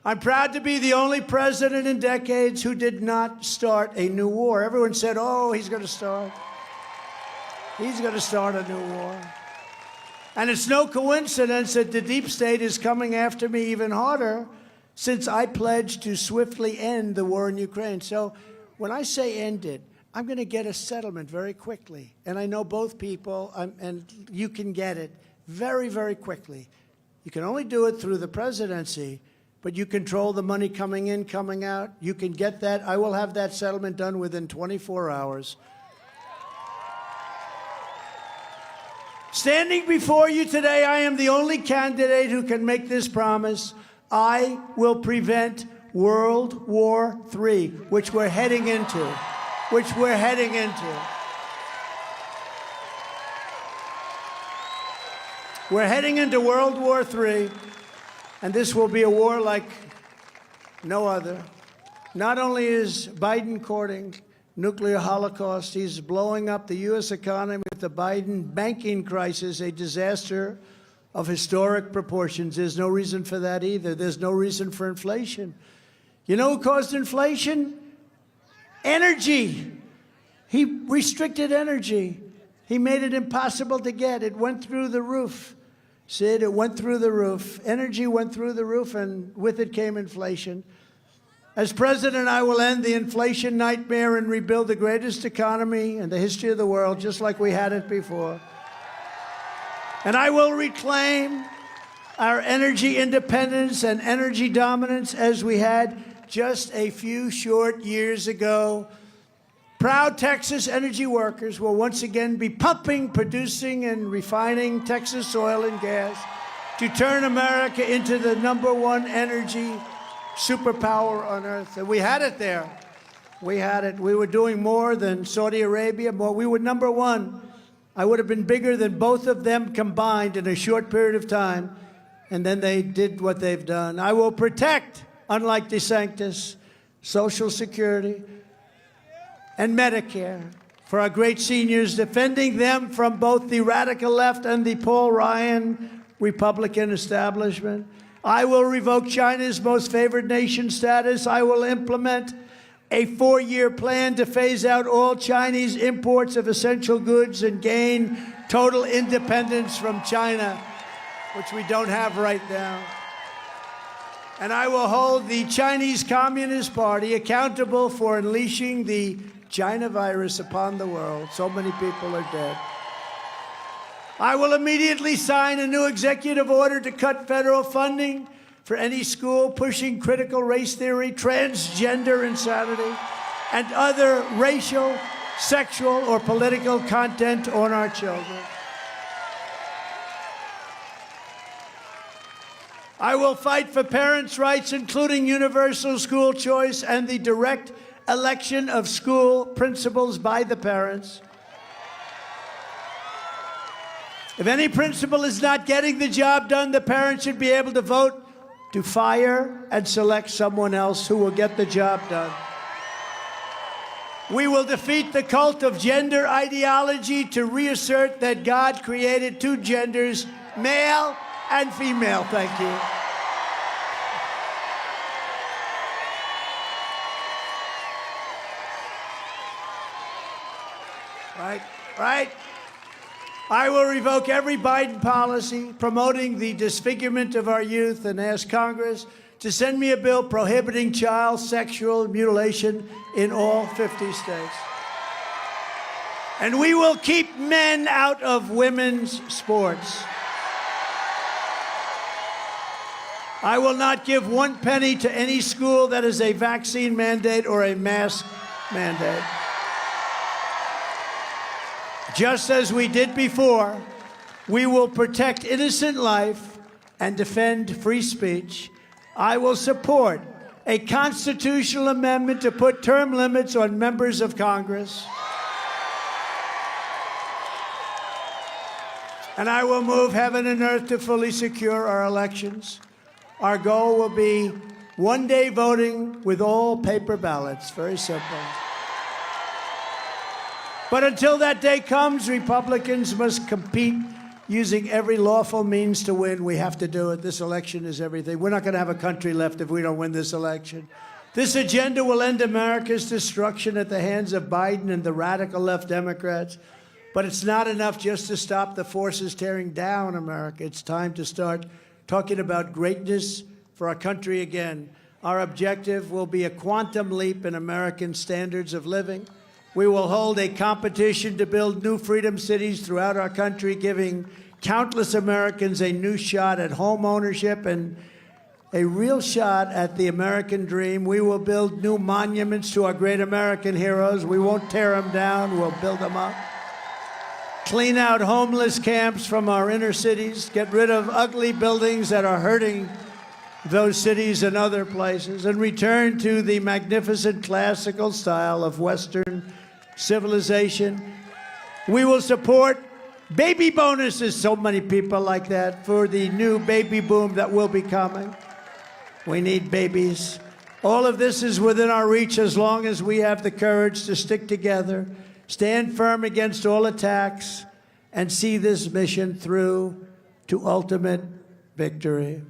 I'm proud to be the only president in decades who did not start a new war. Everyone said, oh, he's going to start. He's going to start a new war. And it's no coincidence that the deep state is coming after me even harder since I pledged to swiftly end the war in Ukraine. So when I say end it, I'm going to get a settlement very quickly. And I know both people, and you can get it very, very quickly. You can only do it through the presidency, but you control the money coming in, coming out. You can get that. I will have that settlement done within 24 hours. Standing before you today, I am the only candidate who can make this promise. I will prevent World War III, which we're heading into. We're heading into World War III, and this will be a war like no other. Not only is Biden courting nuclear holocaust, he's blowing up the U.S. economy with the Biden banking crisis, a disaster of historic proportions. There's no reason for that either. There's no reason for inflation. You know who caused inflation? Energy. He restricted energy. He made it impossible to get. It went through the roof. Sid, it went through the roof. Energy went through the roof, and with it came inflation. As president, I will end the inflation nightmare and rebuild the greatest economy in the history of the world, just like we had it before. And I will reclaim our energy independence and energy dominance as we had just a few short years ago. Proud Texas energy workers will once again be pumping, producing, and refining Texas oil and gas to turn America into the #1 energy superpower on earth. And we had it there. We had it. We were doing more than Saudi Arabia. We were #1. I would have been bigger than both of them combined in a short period of time. And then they did what they've done. I will protect, unlike DeSantis, Social Security and Medicare for our great seniors, defending them from both the radical left and the Paul Ryan Republican establishment. I will revoke China's most favored nation status. I will implement a 4-year plan to phase out all Chinese imports of essential goods and gain total independence from China, which we don't have right now. And I will hold the Chinese Communist Party accountable for unleashing the China virus upon the world. So many people are dead. I will immediately sign a new executive order to cut federal funding for any school pushing critical race theory, transgender insanity, and other racial, sexual, or political content on our children. I will fight for parents' rights, including universal school choice and the direct election of school principals by the parents. If any principal is not getting the job done, the parents should be able to vote to fire and select someone else who will get the job done. We will defeat the cult of gender ideology to reassert that God created 2 genders, male and female. Thank you. Right. I will revoke every Biden policy promoting the disfigurement of our youth and ask Congress to send me a bill prohibiting child sexual mutilation in all 50 states. And we will keep men out of women's sports. I will not give 1 penny to any school that is a vaccine mandate or a mask mandate. Just as we did before, we will protect innocent life and defend free speech. I will support a constitutional amendment to put term limits on members of Congress. And I will move heaven and earth to fully secure our elections. Our goal will be one-day voting with all paper ballots. Very simple. But until that day comes, Republicans must compete using every lawful means to win. We have to do it. This election is everything. We're not going to have a country left if we don't win this election. This agenda will end America's destruction at the hands of Biden and the radical left Democrats. But it's not enough just to stop the forces tearing down America. It's time to start talking about greatness for our country again. Our objective will be a quantum leap in American standards of living. We will hold a competition to build new freedom cities throughout our country, giving countless Americans a new shot at home ownership and a real shot at the American dream. We will build new monuments to our great American heroes. We won't tear them down, we'll build them up. Clean out homeless camps from our inner cities, get rid of ugly buildings that are hurting those cities and other places, and return to the magnificent classical style of Western civilization. We will support baby bonuses, so many people like that, for the new baby boom that will be coming. We need babies. All of this is within our reach as long as we have the courage to stick together, stand firm against all attacks, and see this mission through to ultimate victory.